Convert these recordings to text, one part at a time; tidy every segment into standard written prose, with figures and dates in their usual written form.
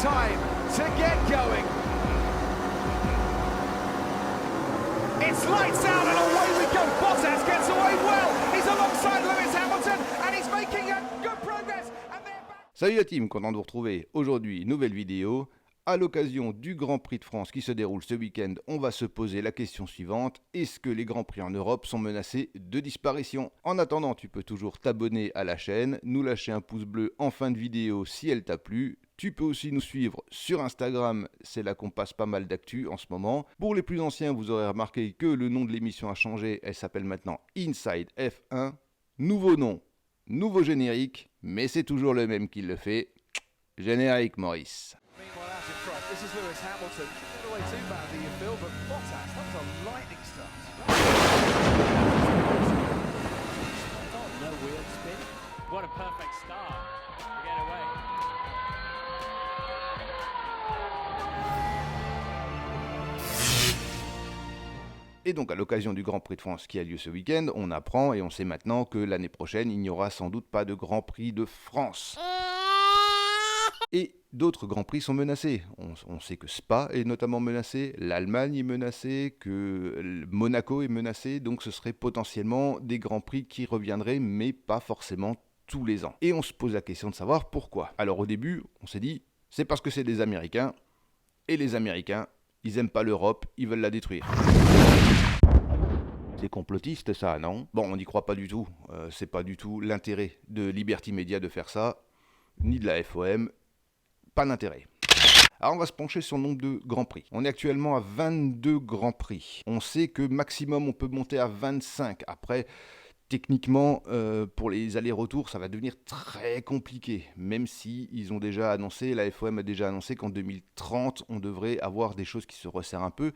time to get going. It's lights out and away we go. Bottas gets away well. He's alongside Lewis Hamilton and he's making a good progress. And they're back. Salut la team, content de vous retrouver. Aujourd'hui, nouvelle vidéo. À l'occasion du Grand Prix de France qui se déroule ce week-end, on va se poser la question suivante. Est-ce que les Grands Prix en Europe sont menacés de disparition? En attendant, tu peux toujours t'abonner à la chaîne, nous lâcher un pouce bleu en fin de vidéo si elle t'a plu. Tu peux aussi nous suivre sur Instagram, c'est là qu'on passe pas mal d'actu en ce moment. Pour les plus anciens, vous aurez remarqué que le nom de l'émission a changé, elle s'appelle maintenant Inside F1. Nouveau nom, nouveau générique, mais c'est toujours le même qui le fait. Générique Maurice. Meanwhile, out in front, this is Lewis Hamilton. Not away too badly, you feel, but Bottas, that was a lightning start. No wheel spin. What a perfect start to get away. Et donc à l'occasion du Grand Prix de France qui a lieu ce week-end, on apprend et on sait maintenant que l'année prochaine, il n'y aura sans doute pas de Grand Prix de France. Et d'autres Grands Prix sont menacés. On sait que Spa est notamment menacé, l'Allemagne est menacée, que Monaco est menacé, donc ce serait potentiellement des Grands Prix qui reviendraient, mais pas forcément tous les ans. Et on se pose la question de savoir pourquoi. Alors au début, on s'est dit, c'est parce que c'est des Américains, et les Américains, ils aiment pas l'Europe, ils veulent la détruire. C'est complotiste ça, non? Bon, on n'y croit pas du tout, c'est pas du tout l'intérêt de Liberty Media de faire ça, ni de la FOM, pas d'intérêt. Alors on va se pencher sur le nombre de Grands Prix. On est actuellement à 22 Grands Prix. On sait que maximum on peut monter à 25. Après, techniquement, pour les allers-retours, ça va devenir très compliqué. Même si ils ont déjà annoncé, la FOM a déjà annoncé qu'en 2030, on devrait avoir des choses qui se resserrent un peu.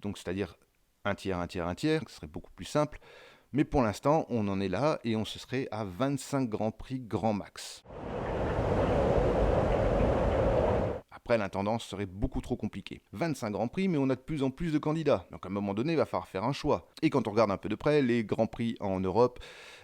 Donc c'est-à-dire un tiers, ce serait beaucoup plus simple. Mais pour l'instant, on en est là et on se serait à 25 Grands Prix grand max. Après, l'intendance serait beaucoup trop compliquée. 25 Grands Prix, mais on a de plus en plus de candidats. Donc à un moment donné, il va falloir faire un choix. Et quand on regarde un peu de près, les Grands Prix en Europe,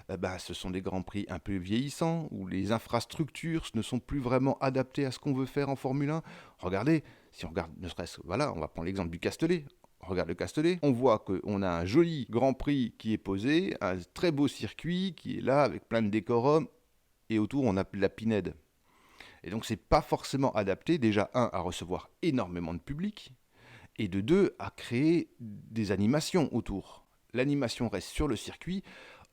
ce sont des Grands Prix un peu vieillissants, où les infrastructures ne sont plus vraiment adaptées à ce qu'on veut faire en Formule 1. Regardez, si on regarde ne serait-ce, voilà, on va prendre l'exemple du Castellet. Regarde le Castellet, on voit qu'on a un joli Grand Prix qui est posé, un très beau circuit qui est là avec plein de décorums, et autour on a de la pinède. Et donc c'est pas forcément adapté, déjà à recevoir énormément de public, et de deux, à créer des animations autour. L'animation reste sur le circuit,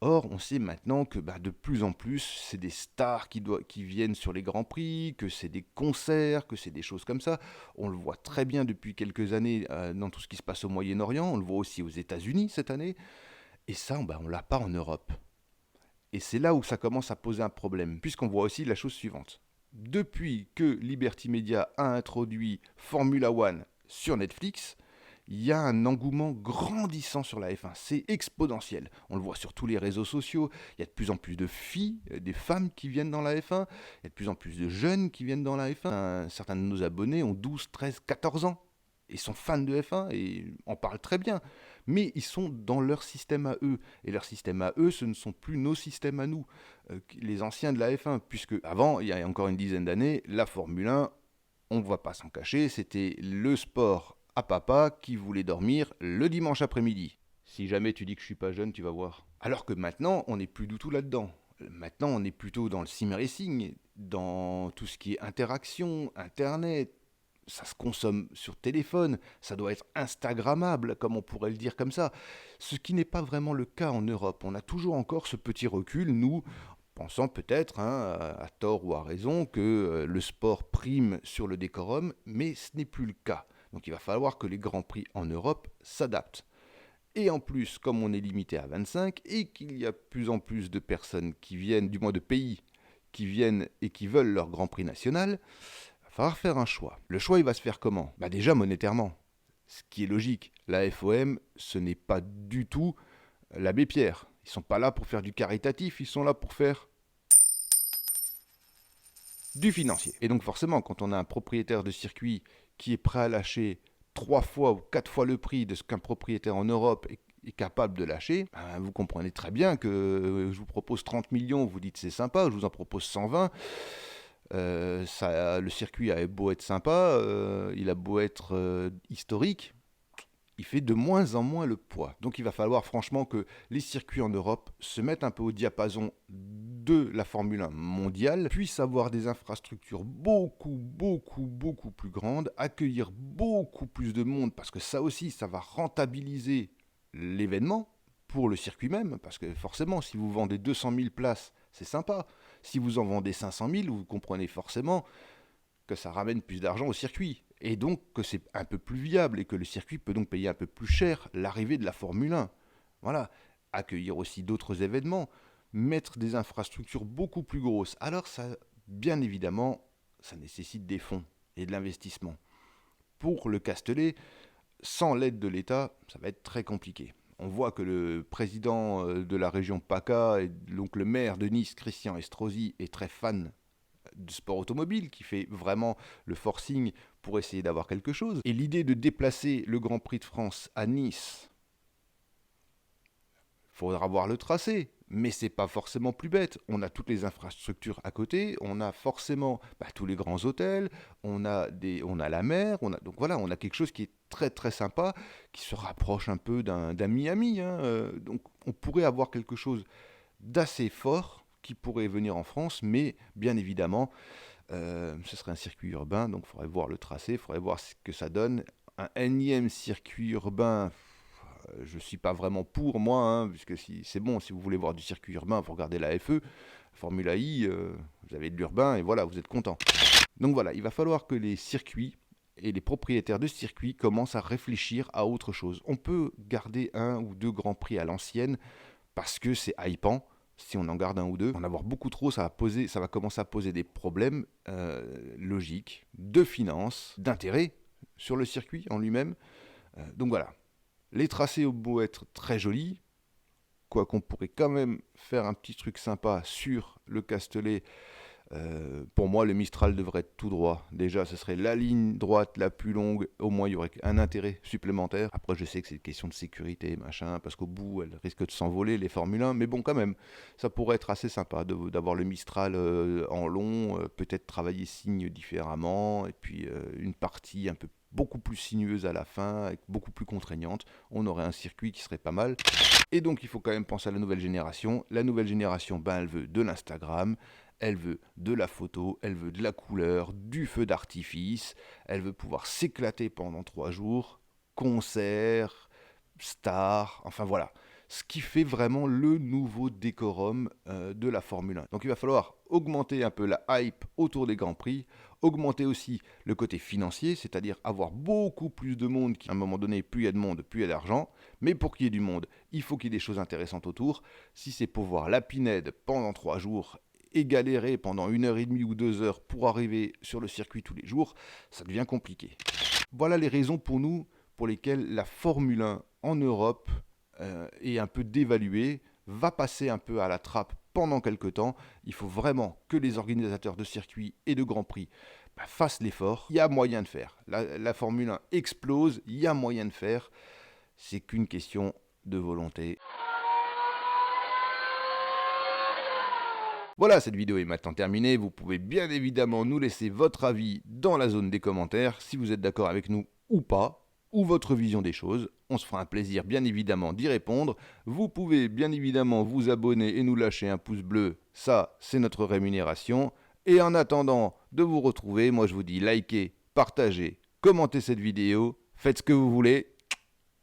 or on sait maintenant que de plus en plus c'est des stars qui viennent sur les Grands Prix, que c'est des concerts, que c'est des choses comme ça. On le voit très bien depuis quelques années dans tout ce qui se passe au Moyen-Orient, on le voit aussi aux États-Unis cette année, et ça on l'a pas en Europe. Et c'est là où ça commence à poser un problème, puisqu'on voit aussi la chose suivante. Depuis que Liberty Media a introduit Formula One sur Netflix, il y a un engouement grandissant sur la F1, c'est exponentiel. On le voit sur tous les réseaux sociaux, il y a de plus en plus de filles, des femmes qui viennent dans la F1, il y a de plus en plus de jeunes qui viennent dans la F1. Certains de nos abonnés ont 12, 13, 14 ans et sont fans de F1 et en parlent très bien. Mais ils sont dans leur système à eux. Et leur système à eux, ce ne sont plus nos systèmes à nous, les anciens de la F1. Puisque avant, il y a encore une dizaine d'années, la Formule 1, on ne va pas s'en cacher, c'était le sport à papa qui voulait dormir le dimanche après-midi. Si jamais tu dis que je suis pas jeune, tu vas voir. Alors que maintenant, on n'est plus du tout là-dedans. Maintenant, on est plutôt dans le sim racing, dans tout ce qui est interaction, Internet. Ça se consomme sur téléphone, ça doit être instagrammable, comme on pourrait le dire comme ça. Ce qui n'est pas vraiment le cas en Europe. On a toujours encore ce petit recul, nous, pensant peut-être, à tort ou à raison, que le sport prime sur le décorum, mais ce n'est plus le cas. Donc il va falloir que les Grands Prix en Europe s'adaptent. Et en plus, comme on est limité à 25, et qu'il y a de plus en plus de personnes qui viennent, du moins de pays, qui viennent et qui veulent leur Grand Prix national, il va falloir faire un choix. Le choix, il va se faire comment? Déjà monétairement. Ce qui est logique. La FOM, ce n'est pas du tout l'abbé Pierre. Ils ne sont pas là pour faire du caritatif, ils sont là pour faire du financier. Et donc forcément, quand on a un propriétaire de circuit qui est prêt à lâcher 3 fois ou 4 fois le prix de ce qu'un propriétaire en Europe est capable de lâcher, vous comprenez très bien que je vous propose 30 millions, vous dites c'est sympa, je vous en propose 120. Le circuit a beau être sympa, il a beau être historique, il fait de moins en moins le poids. Donc il va falloir franchement que les circuits en Europe se mettent un peu au diapason de la Formule 1 mondiale, puissent avoir des infrastructures beaucoup plus grandes, accueillir beaucoup plus de monde, parce que ça aussi, ça va rentabiliser l'événement pour le circuit même, parce que forcément, si vous vendez 200 000 places, c'est sympa. Si vous en vendez 500 000, vous comprenez forcément que ça ramène plus d'argent au circuit. Et donc que c'est un peu plus viable et que le circuit peut donc payer un peu plus cher l'arrivée de la Formule 1. Voilà. Accueillir aussi d'autres événements, mettre des infrastructures beaucoup plus grosses. Alors ça, bien évidemment, ça nécessite des fonds et de l'investissement. Pour le Castellet, sans l'aide de l'État, ça va être très compliqué. On voit que le président de la région PACA, et donc le maire de Nice, Christian Estrosi, est très fan de sport automobile, qui fait vraiment le forcing pour essayer d'avoir quelque chose. Et l'idée de déplacer le Grand Prix de France à Nice, il faudra voir le tracé, mais c'est pas forcément plus bête. On a toutes les infrastructures à côté, on a forcément tous les grands hôtels, on a la mer, donc voilà, on a quelque chose qui est très très sympa, qui se rapproche un peu d'un Miami. Donc on pourrait avoir quelque chose d'assez fort qui pourrait venir en France, mais bien évidemment, ce serait un circuit urbain, donc il faudrait voir le tracé, il faudrait voir ce que ça donne. Un énième circuit urbain, je ne suis pas vraiment pour moi, puisque c'est bon, si vous voulez voir du circuit urbain, vous regardez la FE, Formula I, vous avez de l'urbain, et voilà, vous êtes content. Donc voilà, il va falloir que les circuits et les propriétaires de circuits commencent à réfléchir à autre chose. On peut garder 1 ou 2 grands prix à l'ancienne, parce que c'est hypant. Si on en garde 1 ou 2, en avoir beaucoup trop, ça va commencer à poser des problèmes logiques, de finances, d'intérêt sur le circuit en lui-même. Donc voilà, les tracés ont beau être très jolis, quoi qu'on pourrait quand même faire un petit truc sympa sur le Castellet. Pour moi, le Mistral devrait être tout droit. Déjà, ce serait la ligne droite la plus longue. Au moins, il y aurait un intérêt supplémentaire. Après, je sais que c'est une question de sécurité, machin, parce qu'au bout, elle risque de s'envoler, les Formule 1. Mais bon, quand même, ça pourrait être assez sympa d'avoir le Mistral en long, peut-être travailler signe différemment, et puis une partie un peu beaucoup plus sinueuse à la fin, beaucoup plus contraignante. On aurait un circuit qui serait pas mal. Et donc, il faut quand même penser à la nouvelle génération. La nouvelle génération, elle veut de l'Instagram. Elle veut de la photo, elle veut de la couleur, du feu d'artifice, elle veut pouvoir s'éclater pendant 3 jours, concerts, stars, enfin voilà. Ce qui fait vraiment le nouveau décorum de la Formule 1. Donc il va falloir augmenter un peu la hype autour des Grands Prix, augmenter aussi le côté financier, c'est-à-dire avoir beaucoup plus de monde, à un moment donné, plus il y a de monde, plus il y a d'argent. Mais pour qu'il y ait du monde, il faut qu'il y ait des choses intéressantes autour. Si c'est pour voir la Pinède pendant 3 jours, et galérer pendant 1h30 ou 2 heures pour arriver sur le circuit tous les jours, ça devient compliqué. Voilà les raisons pour lesquelles la Formule 1 en Europe est un peu dévaluée, va passer un peu à la trappe pendant quelques temps. Il faut vraiment que les organisateurs de circuits et de Grands Prix fassent l'effort. Il y a moyen de faire. La Formule 1 explose, il y a moyen de faire. C'est qu'une question de volonté. Voilà, cette vidéo est maintenant terminée. Vous pouvez bien évidemment nous laisser votre avis dans la zone des commentaires, si vous êtes d'accord avec nous ou pas, ou votre vision des choses. On se fera un plaisir bien évidemment d'y répondre. Vous pouvez bien évidemment vous abonner et nous lâcher un pouce bleu. Ça, c'est notre rémunération. Et en attendant de vous retrouver, moi je vous dis likez, partagez, commentez cette vidéo, faites ce que vous voulez,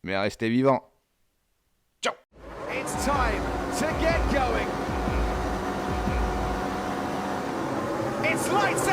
mais restez vivants. Ciao. It's time to get going. It's lights